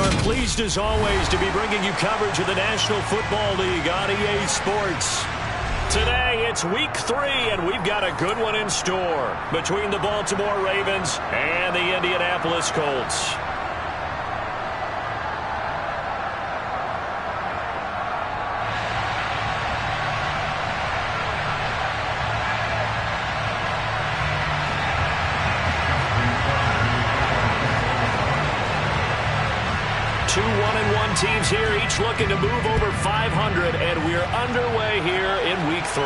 I'm pleased as always to be bringing you coverage of the National Football League on EA Sports. Today it's week 3 and we've got a good one in store between the Baltimore Ravens and the Indianapolis Colts. Two 1-1 teams here, each looking to move over 500, and we're underway here in week 3.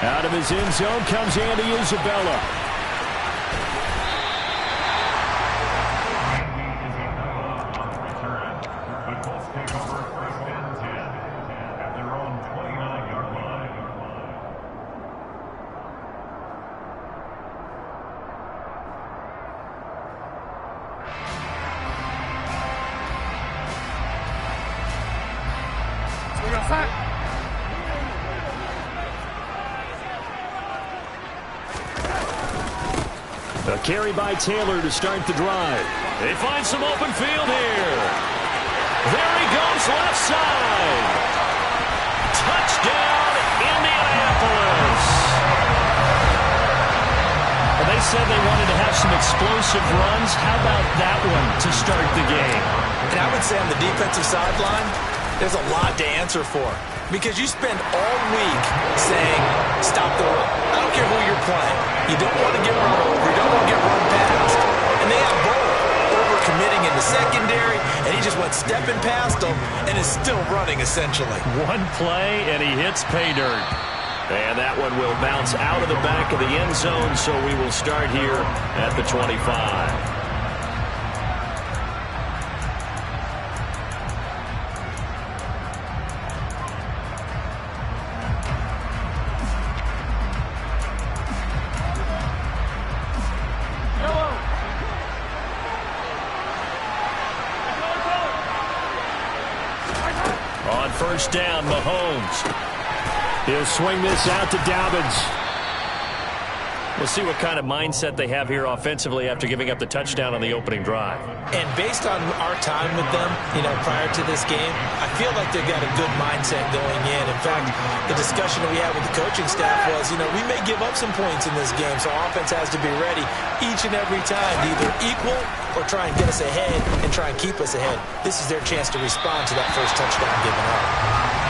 Out of his end zone comes Andy Isabella. The Colts take over first and 10 at their own 29-yard line. A carry by Taylor to start the drive. They find some open field here. There he goes, left side. Touchdown, Indianapolis. Well, they said they wanted to have some explosive runs. How about that one to start the game? And I would say on the defensive sideline, there's a lot to answer for. Because you spend all week saying, stop the run. I don't care who you're playing. You don't want to get run over. You don't want to get run past. And they have both over-committing in the secondary, and he just went stepping past them and is still running, essentially. One play, and he hits pay dirt. And that one will bounce out of the back of the end zone, so we will start here at the 25. On first down, Mahomes. He'll swing this out to Dobbins. We'll see what kind of mindset they have here offensively after giving up the touchdown on the opening drive. And based on our time with them, prior to this game, I feel like they've got a good mindset going in. In fact, the discussion that we had with the coaching staff was, we may give up some points in this game, so offense has to be ready each and every time to either equal or try and get us ahead and try and keep us ahead. This is their chance to respond to that first touchdown given up.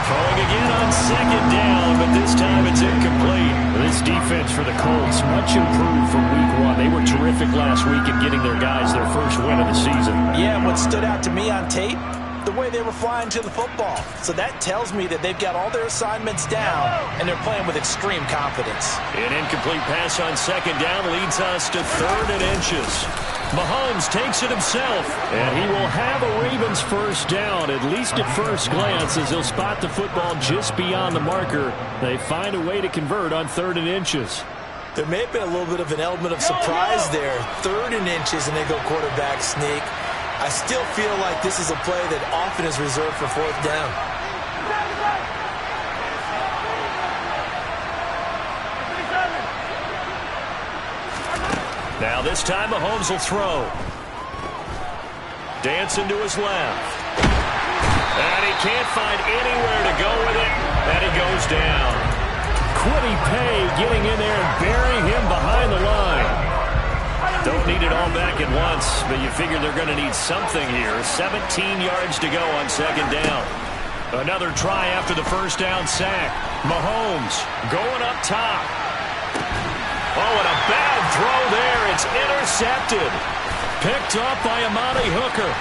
Throwing again on second down, but this time it's incomplete. This defense for the Colts, much improved from week 1. They were terrific last week in getting their guys their first win of the season. Yeah, what stood out to me on tape, the way they were flying to the football. So that tells me that they've got all their assignments down, and they're playing with extreme confidence. An incomplete pass on second down leads us to 3rd and inches. Mahomes takes it himself, and he will have a Ravens first down, at least at first glance, as he'll spot the football just beyond the marker. They find a way to convert on 3rd and inches. There may have been a little bit of an element of surprise there. 3rd and inches, and they go quarterback sneak. I still feel like this is a play that often is reserved for 4th down. Now this time Mahomes will throw. Dancing to his left. And he can't find anywhere to go with it. And he goes down. Quiddy Pay getting in there and burying him behind the line. Don't need it all back at once, but you figure they're going to need something here. 17 yards to go on second down. Another try after the first down sack. Mahomes going up top. Oh, and a bad throw there. It's intercepted. Picked off by Amani Hooker.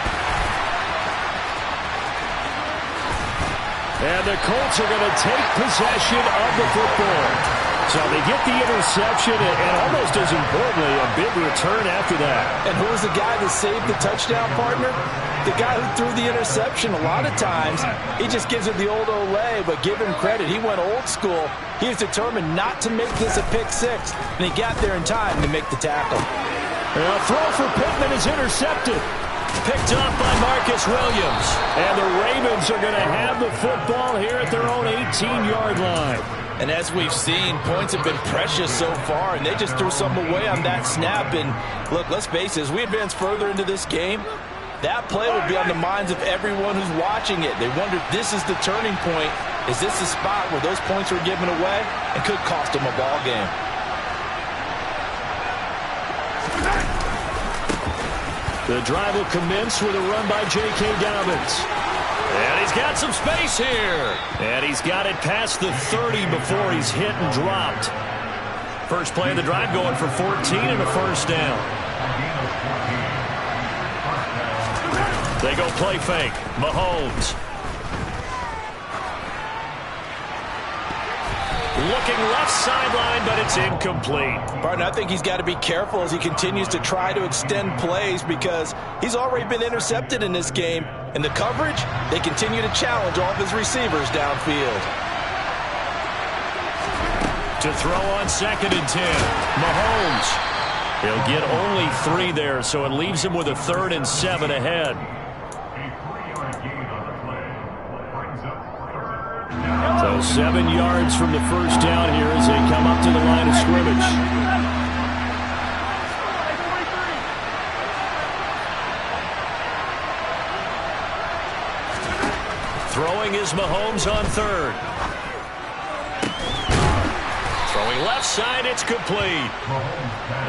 And the Colts are going to take possession of the football. So they get the interception, and almost as importantly, a big return after that. And who was the guy that saved the touchdown, partner? The guy who threw the interception. A lot of times, he just gives it the old Olay, but give him credit. He went old school. He was determined not to make this a pick six, and he got there in time to make the tackle. A throw for Pittman is intercepted. Picked up by Marcus Williams. And the Ravens are going to have the football here at their own 18-yard line. And as we've seen, points have been precious so far, and they just threw some away on that snap. And look, let's face it, as we advance further into this game, that play will be on the minds of everyone who's watching it. They wonder if this is the turning point. Is this the spot where those points were given away and could cost them a ball game? The drive will commence with a run by J.K. Dobbins. And he's got some space here. And he's got it past the 30 before he's hit and dropped. First play of the drive going for 14 and a first down. They go play fake. Mahomes. Looking left sideline, but it's incomplete. Partner, I think he's got to be careful as he continues to try to extend plays because he's already been intercepted in this game. And the coverage, they continue to challenge all of his receivers downfield. To throw on 2nd and 10. Mahomes. He'll get only 3 there, so it leaves him with a 3rd and 7 ahead. So 7 yards from the first down here as they come up to the line of scrimmage. Throwing is Mahomes on 3rd. Throwing left side, it's complete.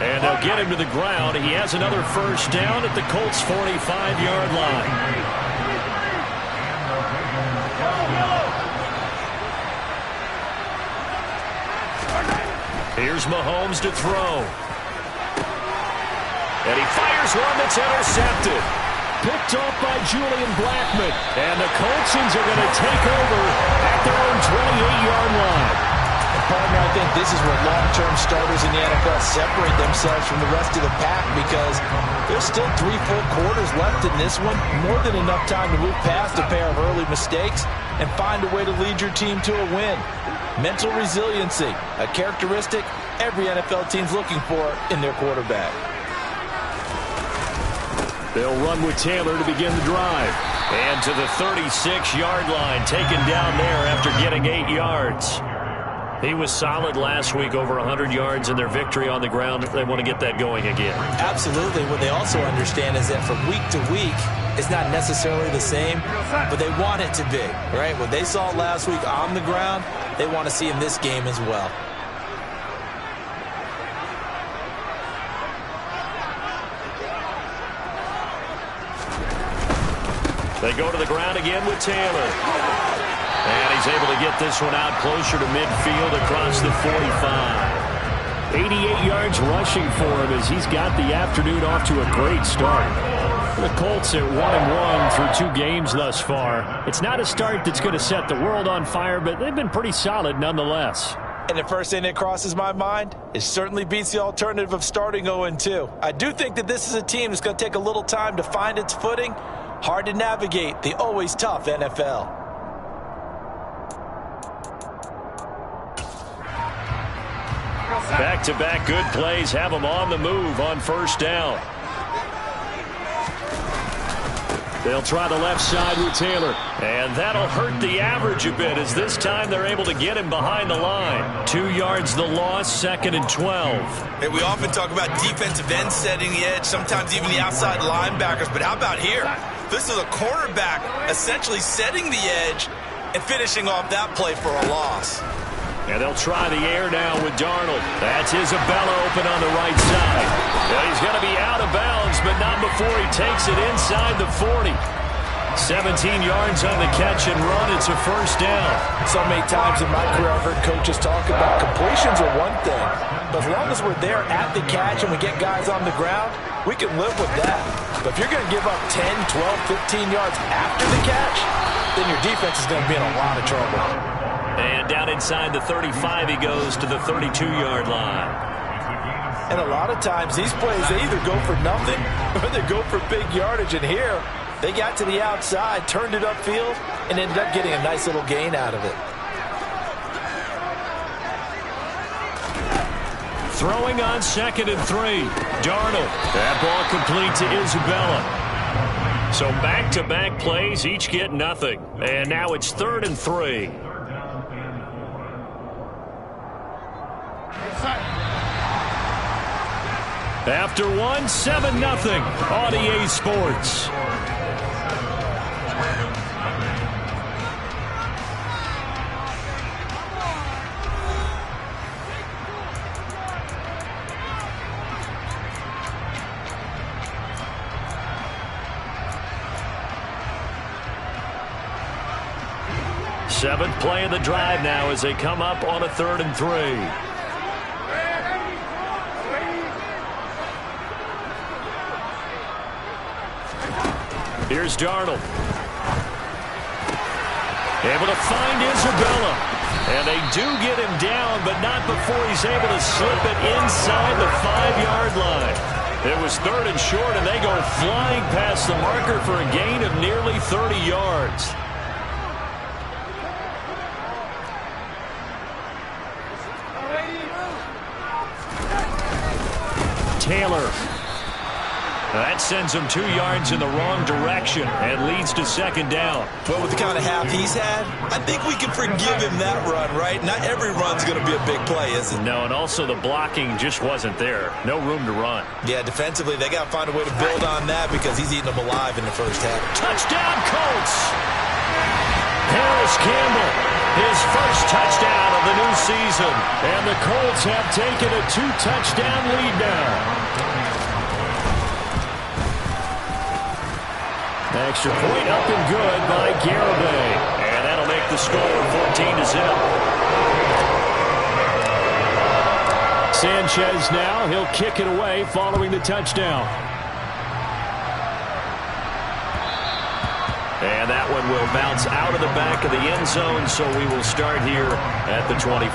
And they'll get him to the ground. He has another first down at the Colts' 45-yard line. Here's Mahomes to throw. And he fires one that's intercepted. Picked off by Julian Blackmon. And the Coltsons are going to take over at their own 28-yard line. Partner, I think this is where long-term starters in the NFL separate themselves from the rest of the pack because there's still 3 full quarters left in this one. More than enough time to move past a pair of early mistakes and find a way to lead your team to a win. Mental resiliency, a characteristic every NFL team's looking for in their quarterback. They'll run with Taylor to begin the drive. And to the 36-yard line, taken down there after getting 8 yards. He was solid last week, over 100 yards in their victory on the ground. They want to get that going again. Absolutely. What they also understand is that from week to week, it's not necessarily the same, but they want it to be, right? What they saw last week on the ground, they want to see in this game as well. They go to the ground again with Taylor. And he's able to get this one out closer to midfield across the 45. 88 yards rushing for him as he's got the afternoon off to a great start. The Colts at 1-1 through 2 games thus far. It's not a start that's going to set the world on fire, but they've been pretty solid nonetheless. And the first thing that crosses my mind, it certainly beats the alternative of starting 0-2. I do think that this is a team that's going to take a little time to find its footing. Hard to navigate the always tough NFL. Back-to-back good plays have them on the move on first down. They'll try the left side with Taylor. And that'll hurt the average a bit as this time they're able to get him behind the line. 2 yards the loss, 2nd and 12. Hey, we often talk about defensive ends setting the edge, sometimes even the outside linebackers. But how about here? This is a cornerback essentially setting the edge and finishing off that play for a loss. And they'll try the air now with Darnold. That's Isabella open on the right side. And he's going to be out of bounds, but not before he takes it inside the 40. 17 yards on the catch and run. It's a first down. So many times in my career I've heard coaches talk about completions are one thing. But as long as we're there at the catch and we get guys on the ground, we can live with that. But if you're going to give up 10, 12, 15 yards after the catch, then your defense is going to be in a lot of trouble. And down inside the 35, he goes to the 32-yard line. And a lot of times these plays, they either go for nothing or they go for big yardage. And here, they got to the outside, turned it upfield, and ended up getting a nice little gain out of it. Throwing on 2nd and 3. Darnold. That ball complete to Isabella. So back-to-back plays, each get nothing. And now it's 3rd and 3. After one, 7-0 on EA Sports. Seventh play of the drive now as they come up on a 3rd and 3. Here's Darnold. Able to find Isabella. And they do get him down, but not before he's able to slip it inside the 5-yard line. It was 3rd and short, and they go flying past the marker for a gain of nearly 30 yards. Taylor. That sends him 2 yards in the wrong direction and leads to 2nd down. Well, with the kind of half he's had, I think we can forgive him that run, right? Not every run's going to be a big play, is it? No, and also the blocking just wasn't there. No room to run. Yeah, defensively, they got to find a way to build on that because he's eating them alive in the first half. Touchdown, Colts! Harris Campbell, his first touchdown of the new season. And the Colts have taken a 2-touchdown lead now. Extra point up and good by Garibay. And that'll make the score 14-0. Sanchez now, he'll kick it away following the touchdown. And that one will bounce out of the back of the end zone, so we will start here at the 25.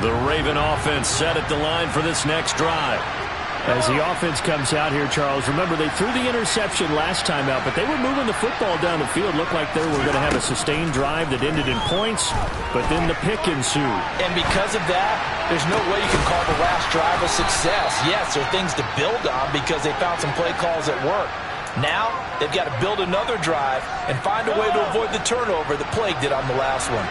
The Raven offense set at the line for this next drive. As the offense comes out here, Charles, remember they threw the interception last time out, but they were moving the football down the field. Looked like they were going to have a sustained drive that ended in points, but then the pick ensued. And because of that, there's no way you can call the last drive a success. Yes, there are things to build on because they found some play calls that work. Now, they've got to build another drive and find a way to avoid the turnover that plagued it on the last one.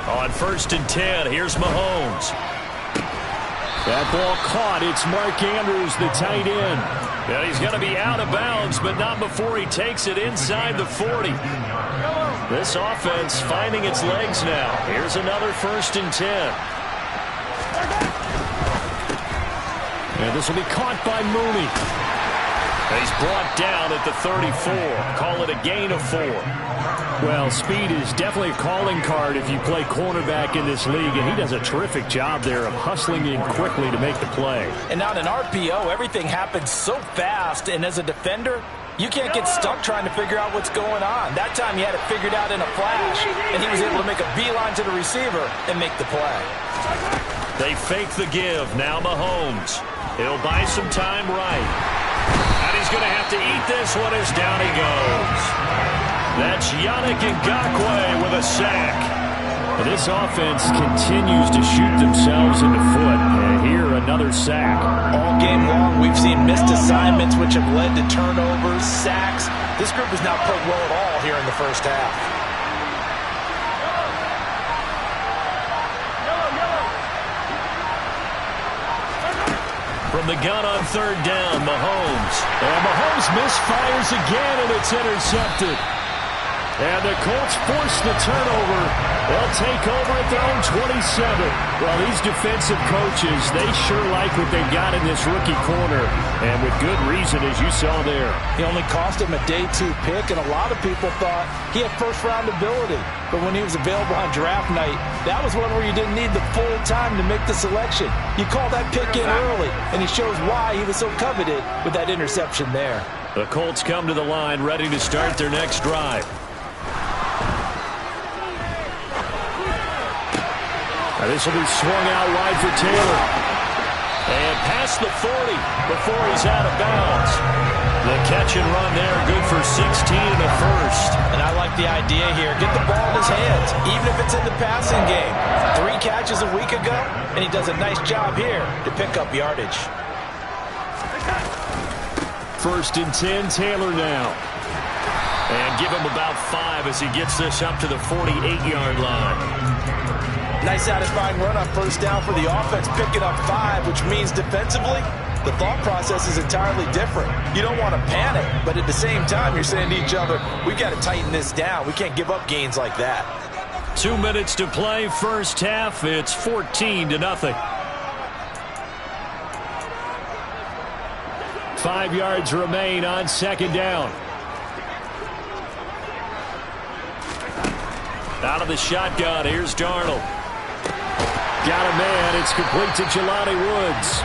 On 1st and 10, here's Mahomes. That ball caught. It's Mark Andrews, the tight end. And he's going to be out of bounds, but not before he takes it inside the 40. This offense finding its legs now. Here's another 1st and 10. And this will be caught by Mooney. And he's brought down at the 34. Call it a gain of 4. Well, speed is definitely a calling card if you play cornerback in this league, and he does a terrific job there of hustling in quickly to make the play. And on an RPO, everything happens so fast, and as a defender, you can't get stuck trying to figure out what's going on. That time he had it figured out in a flash, and he was able to make a beeline to the receiver and make the play. They fake the give. Now Mahomes. He'll buy some time right. And he's going to have to eat this one as down he goes. That's Yannick Ngakoue with a sack. And this offense continues to shoot themselves in the foot. And here, another sack. All game long, we've seen missed assignments, which have led to turnovers, sacks. This group has not played well at all here in the first half. From the gun on 3rd down, Mahomes. And Mahomes misfires again, and it's intercepted. And the Colts force the turnover. They'll take over at their own 27. Well, these defensive coaches, they sure like what they've got in this rookie corner. And with good reason, as you saw there. He only cost him a day 2 pick, and a lot of people thought he had first-round ability. But when he was available on draft night, that was one where you didn't need the full time to make the selection. You call that pick in early, and he shows why he was so coveted with that interception there. The Colts come to the line ready to start their next drive. This will be swung out wide for Taylor. And past the 40 before he's out of bounds. The catch and run there, good for 16 and a first. And I like the idea here. Get the ball in his hands, even if it's in the passing game. 3 catches a week ago, and he does a nice job here to pick up yardage. First and 10, Taylor now. And give him about 5 as he gets this up to the 48-yard line. Nice satisfying run on first down for the offense, picking up 5, which means defensively, the thought process is entirely different. You don't want to panic, but at the same time, you're saying to each other, we've got to tighten this down. We can't give up gains like that. 2 minutes to play, first half. It's 14-0. 5 yards remain on second down. Out of the shotgun, here's Darnold. Got a man, it's complete to Jelani Woods.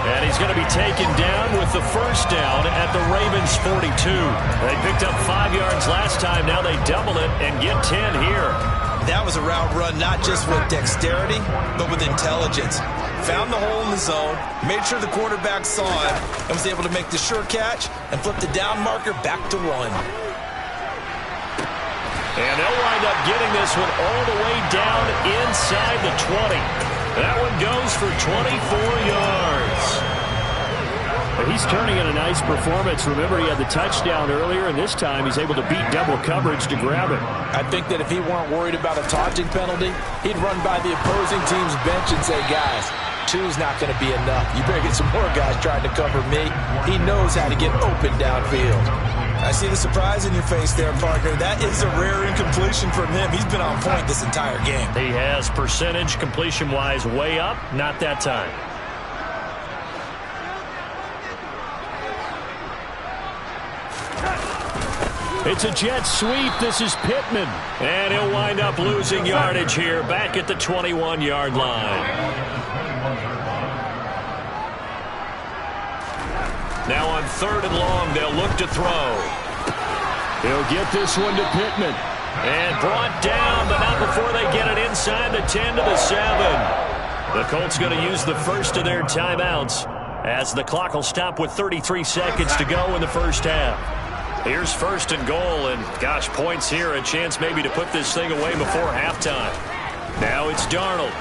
And he's going to be taken down with the first down at the Ravens' 42. They picked up 5 yards last time, now they double it and get 10 here. That was a route run not just with dexterity, but with intelligence. Found the hole in the zone, made sure the quarterback saw it, and was able to make the sure catch and flip the down marker back to 1. And they'll wind up getting this one all the way down inside the 20. That one goes for 24 yards. But he's turning in a nice performance. Remember, he had the touchdown earlier, and this time he's able to beat double coverage to grab it. I think that if he weren't worried about a taunting penalty, he'd run by the opposing team's bench and say, guys, 2's not going to be enough. You better get some more guys trying to cover me. He knows how to get open downfield. I see the surprise in your face there, partner. That is a rare incompletion from him. He's been on point this entire game. He has percentage completion-wise way up, not that time. It's a jet sweep. This is Pittman. And he'll wind up losing yardage here back at the 21-yard line. Now on 3rd and long, they'll look to throw. He'll get this one to Pittman. And brought down, but not before they get it inside the 10 to the 7. The Colts going to use the first of their timeouts as the clock will stop with 33 seconds to go in the first half. Here's 1st and goal, and gosh, points here, a chance maybe to put this thing away before halftime. Now it's Darnold.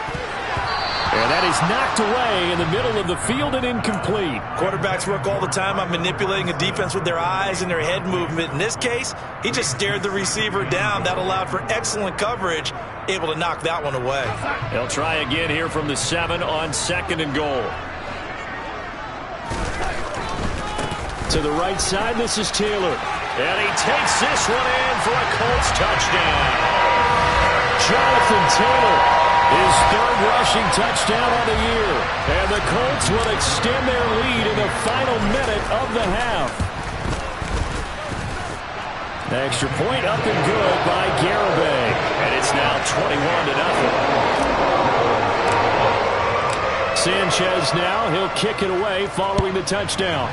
And that is knocked away in the middle of the field and incomplete. Quarterbacks work all the time on manipulating a defense with their eyes and their head movement. In this case, he just stared the receiver down. That allowed for excellent coverage, able to knock that one away. They'll try again here from the 7 on 2nd and goal. To the right side, this is Taylor. And he takes this one in for a Colts touchdown. Jonathan Taylor, his 3rd rushing touchdown on the year. And the Colts will extend their lead in the final minute of the half. Extra point up and good by Garibay. And it's now 21-0. Sanchez now, he'll kick it away following the touchdown.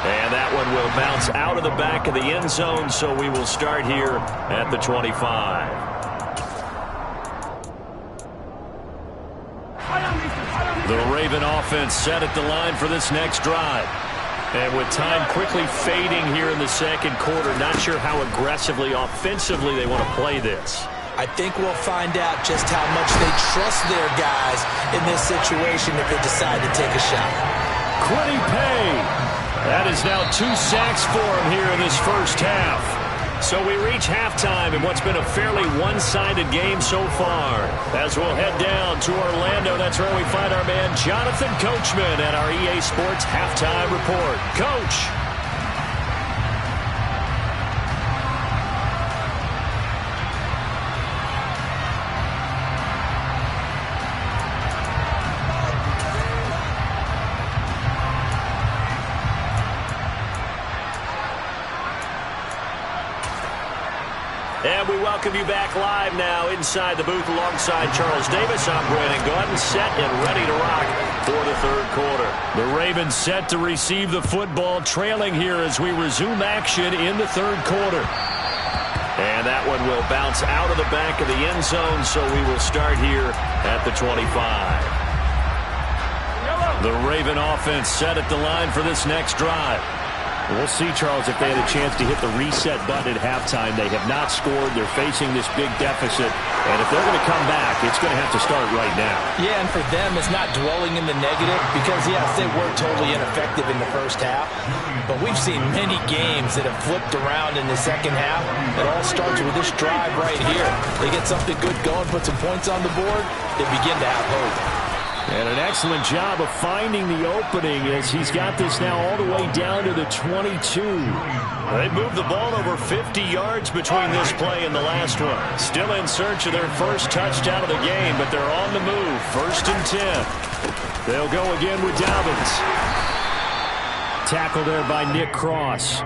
And that one will bounce out of the back of the end zone, so we will start here at the 25. The Raven offense set at the line for this next drive. And with time quickly fading here in the second quarter, not sure how aggressively, offensively they want to play this. I think we'll find out just how much they trust their guys in this situation if they decide to take a shot. Quiddy Pay. That is now 2 sacks for him here in this first half. So we reach halftime in what's been a fairly one-sided game so far. As we'll head down to Orlando, that's where we find our man Jonathan Coachman at our EA Sports Halftime Report. Coach. And we welcome you back live now inside the booth alongside Charles Davis. I'm Brandon Gordon, set and ready to rock for the 3rd quarter. The Ravens set to receive the football, trailing here as we resume action in the 3rd quarter. And that one will bounce out of the back of the end zone, so we will start here at the 25. The Raven offense set at the line for this next drive. We'll see, Charles, if they had a chance to hit the reset button at halftime. They have not scored. They're facing this big deficit. And if they're going to come back, it's going to have to start right now. Yeah, and for them, it's not dwelling in the negative because, yes, they were totally ineffective in the first half. But we've seen many games that have flipped around in the second half. It all starts with this drive right here. They get something good going, put some points on the board, they begin to have hope. And an excellent job of finding the opening as he's got this now all the way down to the 22. They moved the ball over 50 yards between this play and the last one. Still in search of their first touchdown of the game, but they're on the move. 1st and 10. They'll go again with Dobbins. Tackle there by Nick Cross.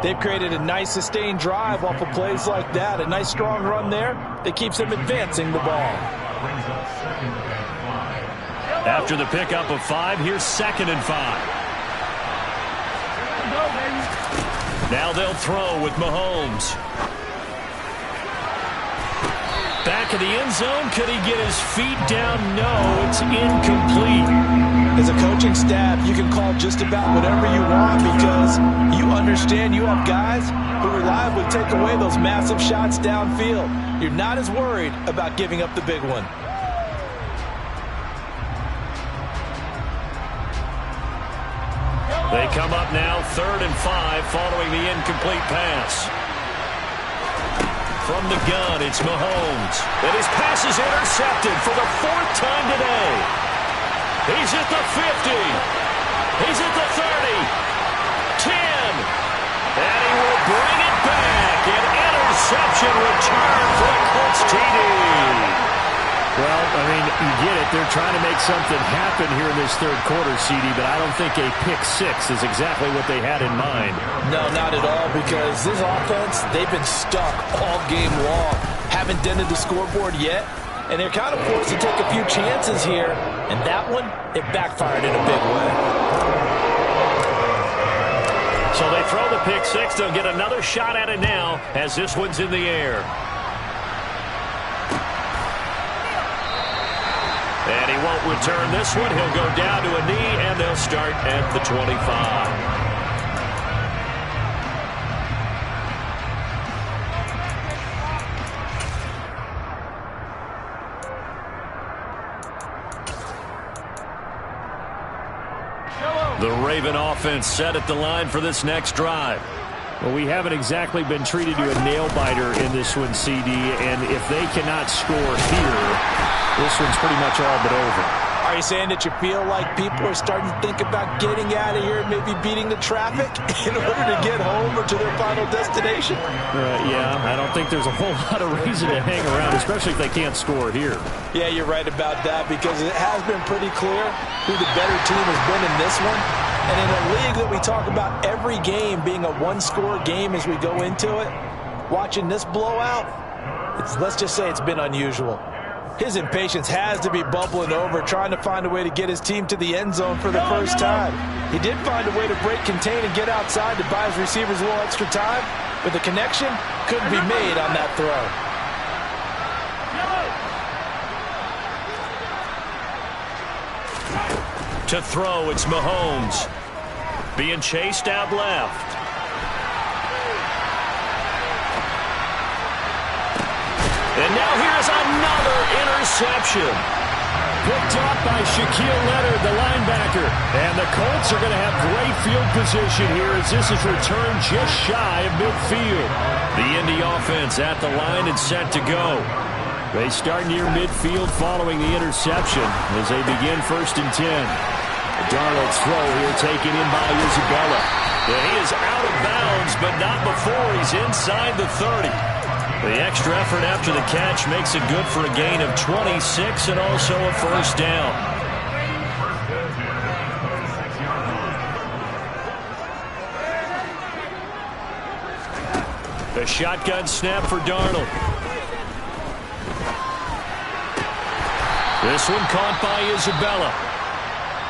They've created a nice sustained drive off of plays like that. A nice strong run there that keeps them advancing the ball. After the pickup of 5, here's 2nd and 5. Now they'll throw with Mahomes. Back of the end zone. Could he get his feet down? No, it's incomplete. As a coaching staff, you can call just about whatever you want because you understand you have guys who reliably take away those massive shots downfield. You're not as worried about giving up the big one. They come up now 3rd and 5 following the incomplete pass. From the gun, it's Mahomes. And his pass is intercepted for the 4th time today. He's at the 50. He's at the 30. 10. And he will bring it back. An interception return for the Colts TD. Well, I mean, you get it. They're trying to make something happen here in this 3rd quarter, CD, but I don't think a pick 6 is exactly what they had in mind. No, not at all, because this offense, they've been stuck all game long. Haven't dented the scoreboard yet, and they're kind of forced to take a few chances here, and that one, it backfired in a big way. So they throw the pick 6. They'll get another shot at it now as this one's in the air. And he won't return this one. He'll go down to a knee, and they'll start at the 25. The Raven offense set at the line for this next drive. Well, we haven't exactly been treated to a nail-biter in this one, CD, and if they cannot score here, this one's pretty much all but over. Are you saying that you feel like people are starting to think about getting out of here, maybe beating the traffic in order to get home or to their final destination? Yeah, I don't think there's a whole lot of reason to hang around, especially if they can't score here. Yeah, you're right about that because it has been pretty clear who the better team has been in this one. And in a league that we talk about every game being a one-score game as we go into it, watching this blowout, let's just say it's been unusual. His impatience has to be bubbling over, trying to find a way to get his team to the end zone for the first time. He did find a way to break contain and get outside to buy his receivers a little extra time, but the connection couldn't be made on that throw. To throw, it's Mahomes. Being chased out left. And now here's another interception. Picked off by Shaquille Leonard, the linebacker. And the Colts are going to have great field position here as this is returned just shy of midfield. The Indy offense at the line and set to go. They start near midfield following the interception as they begin 1st and 10. Darnold's throw here taken in by Isabella. And he is out of bounds, but not before he's inside the 30. The extra effort after the catch makes it good for a gain of 26 and also a first down. The shotgun snap for Darnold. This one caught by Isabella.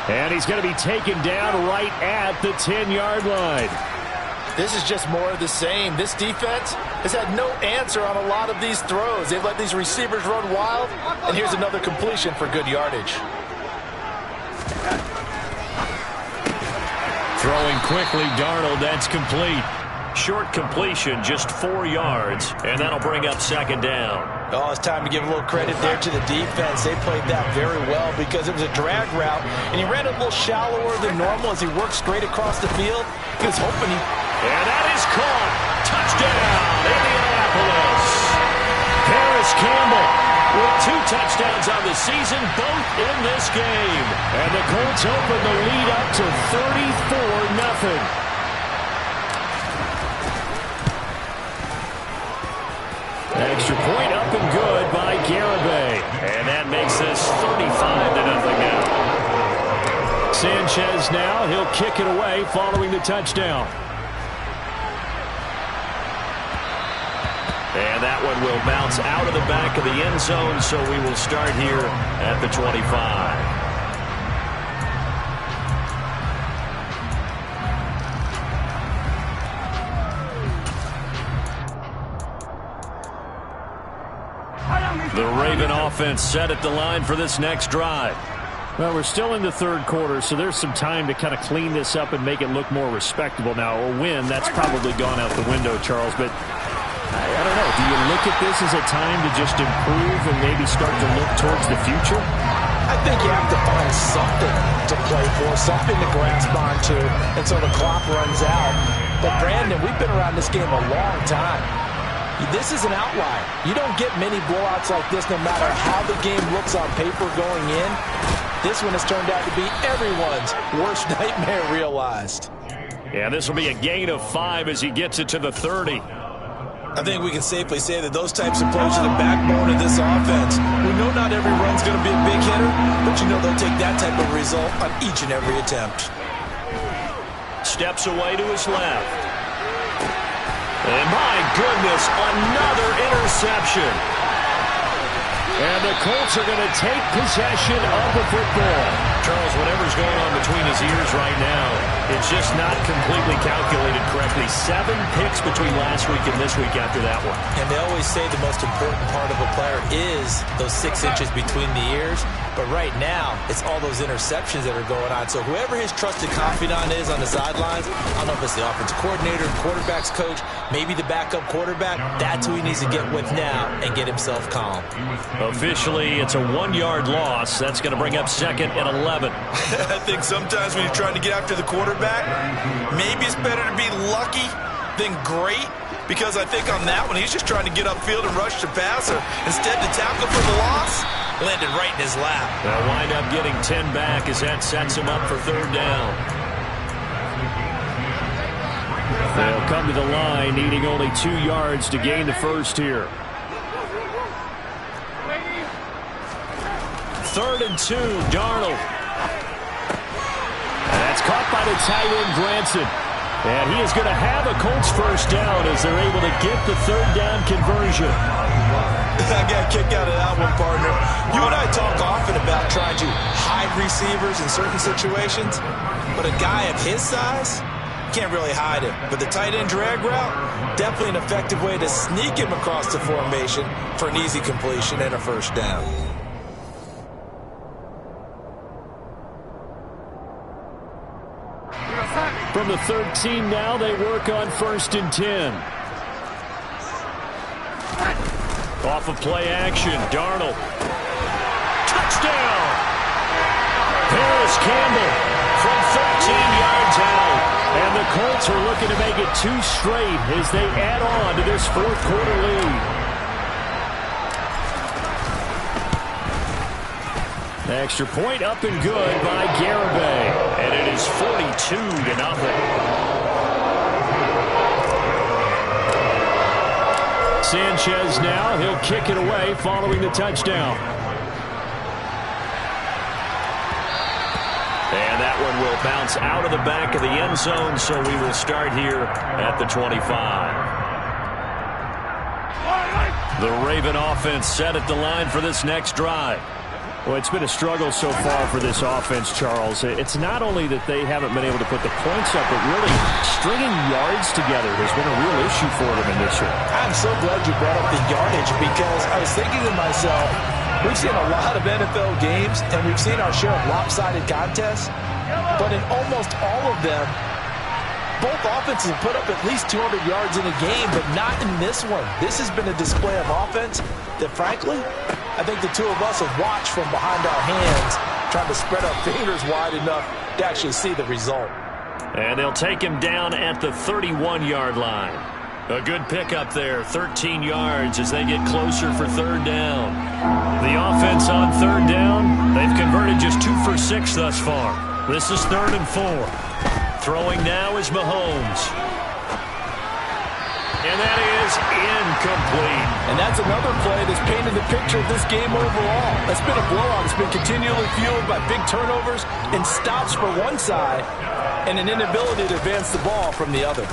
And he's going to be taken down right at the 10-yard line. This is just more of the same. This defense, has had no answer on a lot of these throws. They've let these receivers run wild, and here's another completion for good yardage. Throwing quickly, Darnold, that's complete. Short completion, just 4 yards, and that'll bring up second down. Oh, it's time to give a little credit there to the defense. They played that very well because it was a drag route, and he ran a little shallower than normal as he worked straight across the field. He was hoping he... And that is caught. Touchdown, Indianapolis. Paris Campbell with 2 touchdowns on the season, both in this game. And the Colts open the lead up to 34-0. Extra point up and good by Garibay. And that makes this 35-0 now. Sanchez now, he'll kick it away following the touchdown. And that one will bounce out of the back of the end zone, so we will start here at the 25. The Raven offense set at the line for this next drive. Well, we're still in the third quarter, so there's some time to kind of clean this up and make it look more respectable. Now, a win, that's probably gone out the window, Charles, but I don't know. Do you look at this as a time to just improve and maybe start to look towards the future? I think you have to find something to play for, something to grasp onto until the clock runs out. But, Brandon, we've been around this game a long time. This is an outlier. You don't get many blowouts like this no matter how the game looks on paper going in. This one has turned out to be everyone's worst nightmare realized. Yeah, this will be a gain of 5 as he gets it to the 30. I think we can safely say that those types of plays are the backbone of this offense. We know not every run's going to be a big hitter, but you know they'll take that type of result on each and every attempt. Steps away to his left. And my goodness, another interception. And the Colts are going to take possession of the football. Charles, whatever's going on between his ears right now, it's just not completely calculated correctly. 7 picks between last week and this week after that one. And they always say the most important part of a player is those 6 inches between the ears. But right now, it's all those interceptions that are going on. So whoever his trusted confidant is on the sidelines, I don't know if it's the offensive coordinator, quarterback's coach, maybe the backup quarterback, that's who he needs to get with now and get himself calm. Officially, it's a 1-yard loss. That's going to bring up second and 11. I think sometimes when you're trying to get after the quarterback, maybe it's better to be lucky than great, because I think on that one, he's just trying to get upfield and rush the passer. Instead, to tackle for the loss, landed right in his lap. They'll wind up getting 10 back as that sets him up for third down. They'll come to the line, needing only 2 yards to gain the first here. 3rd and 2, Darnold. That's caught by the tight end, Granson. And he is going to have a Colts first down as they're able to get the third down conversion. I got a kick out of that one, partner. You and I talk often about trying to hide receivers in certain situations, but a guy of his size can't really hide him. But the tight end drag route, definitely an effective way to sneak him across the formation for an easy completion and a first down. From the 13 now, they work on 1st and 10. Off of play action, Darnold. Touchdown! Paris Campbell from 13 yards out. And the Colts are looking to make it 2 straight as they add on to this 4th quarter lead. Extra point up and good by Garibay. And it is 42-0. Sanchez now, he'll kick it away following the touchdown. And that one will bounce out of the back of the end zone, so we will start here at the 25. The Raven offense set at the line for this next drive. Well, it's been a struggle so far for this offense, Charles. It's not only that they haven't been able to put the points up, but really stringing yards together has been a real issue for them in this one. I'm so glad you brought up the yardage because I was thinking to myself, we've seen a lot of NFL games, and we've seen our share of lopsided contests, but in almost all of them, both offenses have put up at least 200 yards in a game, but not in this one. This has been a display of offense that, frankly, I think the two of us have watched from behind our hands, trying to spread our fingers wide enough to actually see the result. And they'll take him down at the 31-yard line. A good pickup there, 13 yards as they get closer for third down. The offense on third down, they've converted just 2 for 6 thus far. This is 3rd and 4. Throwing now is Mahomes. And that is incomplete. And that's another play that's painted the picture of this game overall. That's been a blowout. It's been continually fueled by big turnovers and stops for one side and an inability to advance the ball from the other.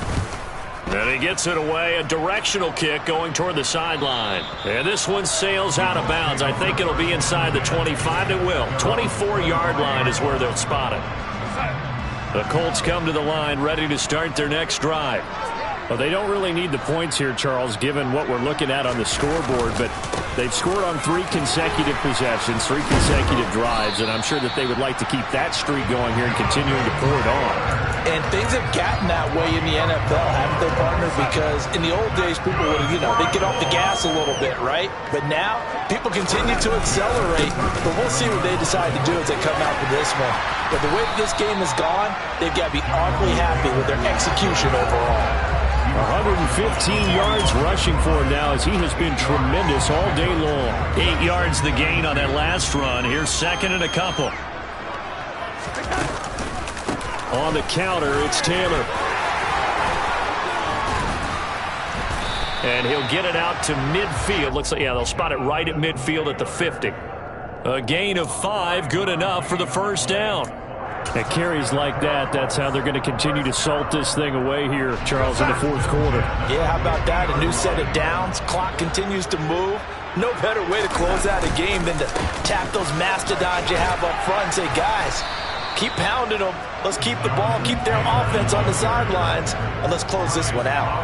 And he gets it away, a directional kick going toward the sideline. And this one sails out of bounds. I think it'll be inside the 25. It will. 24-yard line is where they'll spot it. The Colts come to the line ready to start their next drive. Well, they don't really need the points here, Charles, given what we're looking at on the scoreboard, but they've scored on 3 consecutive possessions, 3 consecutive drives, and I'm sure that they would like to keep that streak going here and continuing to pour it on. And things have gotten that way in the NFL, haven't they, partner? Because in the old days, people would, they'd get off the gas a little bit, right? But now, people continue to accelerate, but we'll see what they decide to do as they come out for this one. But the way that this game has gone, they've got to be awfully happy with their execution overall. 115 yards rushing for him now as he has been tremendous all day long. 8 yards the gain on that last run. Here's 2nd and a couple. On the counter, it's Taylor. And he'll get it out to midfield. Looks like, yeah, they'll spot it right at midfield at the 50. A gain of 5, good enough for the first down. At carries like that, that's how they're going to continue to salt this thing away here, Charles, in the 4th quarter. Yeah, how about that? A new set of downs. Clock continues to move. No better way to close out a game than to tap those mastodons you have up front and say, guys, keep pounding them. Let's keep the ball, keep their offense on the sidelines, and let's close this one out.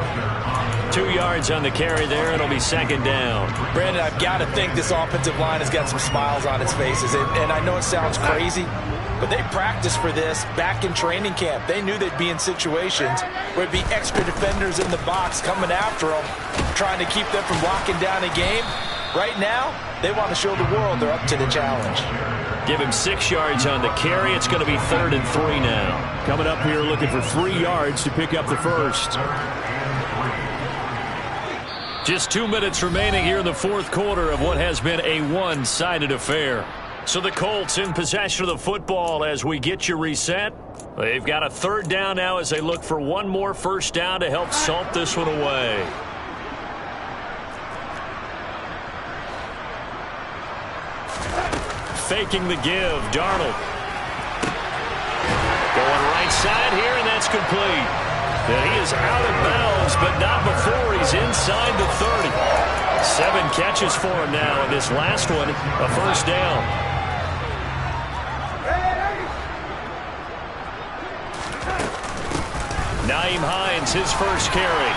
2 yards on the carry there. It'll be 2nd down. Brandon, I've got to think this offensive line has got some smiles on its faces. And I know it sounds crazy, but they practiced for this back in training camp. They knew they'd be in situations where it'd be extra defenders in the box coming after them, trying to keep them from locking down a game. Right now, they want to show the world they're up to the challenge. Give him 6 yards on the carry. It's going to be 3rd and 3 now. Coming up here looking for 3 yards to pick up the first. Just 2 minutes remaining here in the 4th quarter of what has been a one-sided affair. So the Colts in possession of the football as we get you reset. They've got a 3rd down now as they look for one more first down to help salt this one away. Faking the give, Darnold. Going right side here, and that's complete. And he is out of bounds, but not before he's inside the 30. 7 catches for him now, and this last one, a first down. Nyheim Hines, his first carry.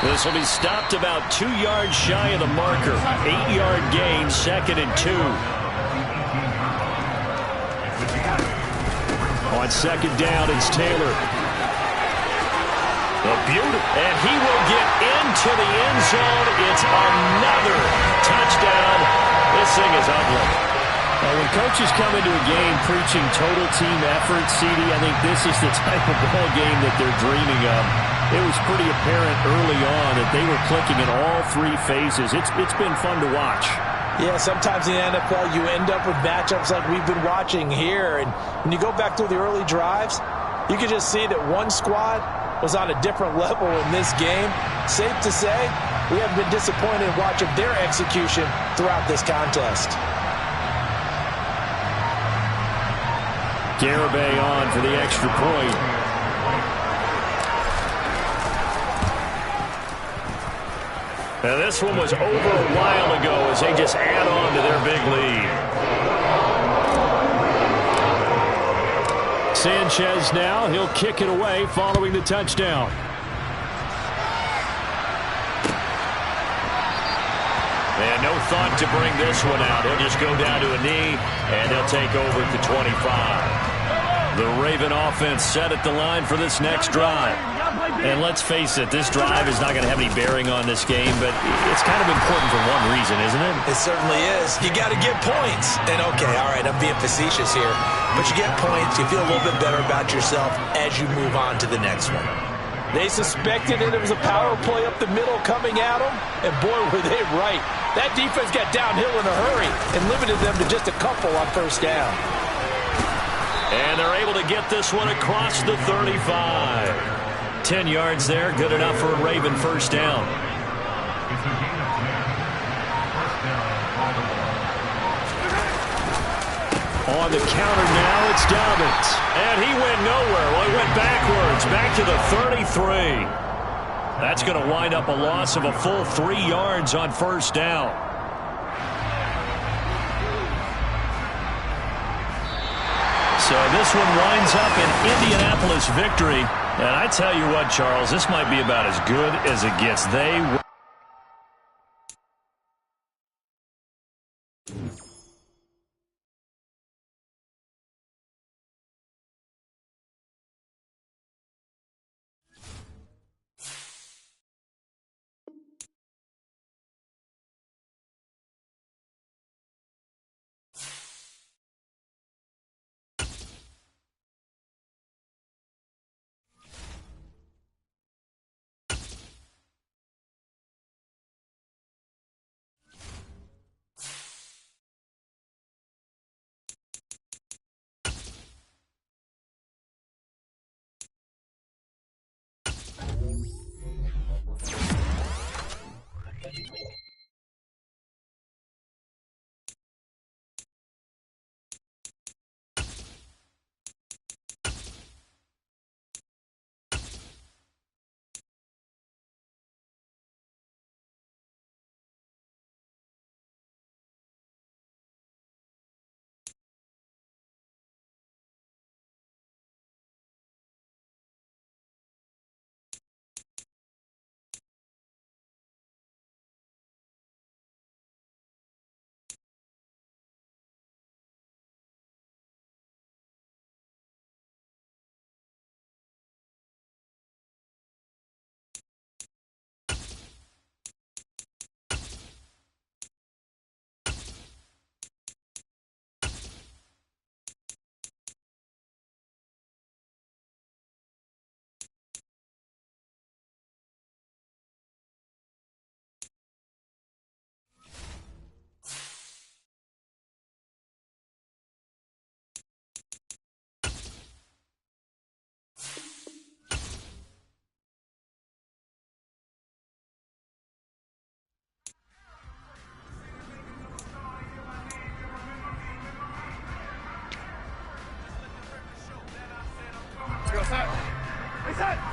This will be stopped about 2 yards shy of the marker. 8-yard gain, 2nd and 2. On 2nd down, it's Taylor. And he will get into the end zone. It's another touchdown. This thing is ugly. When coaches come into a game preaching total team effort, CD, I think this is the type of ball game that they're dreaming of. It was pretty apparent early on that they were clicking in all 3 phases. It's been fun to watch. Yeah, sometimes in the NFL you end up with matchups like we've been watching here. And when you go back through the early drives, you can just see that one squad was on a different level in this game. Safe to say, we haven't been disappointed in watching their execution throughout this contest. Garibay on for the extra point. Now this one was over a while ago as they just add on to their big lead. Sanchez now, he'll kick it away following the touchdown. And no thought to bring this one out. He'll just go down to a knee, and they'll take over at the 25. The Raven offense set at the line for this next drive. And let's face it, this drive is not going to have any bearing on this game, but it's kind of important for one reason, isn't it? It certainly is. You got to get points. And okay, all right, I'm being facetious here, but you get points, you feel a little bit better about yourself as you move on to the next one. They suspected that it was a power play up the middle coming at them, and boy, were they right. That defense got downhill in a hurry and limited them to just a couple on first down. And they're able to get this one across the 35. 10 yards there, good enough for a Raven first down. It's a gain of 10. First down, Baltimore. On the counter now, it's Dobbins. And he went nowhere. Well, he went backwards, back to the 33. That's going to wind up a loss of a full 3 yards on first down. So this one winds up an Indianapolis victory. And I tell you what, Charles, this might be about as good as it gets. They Reset.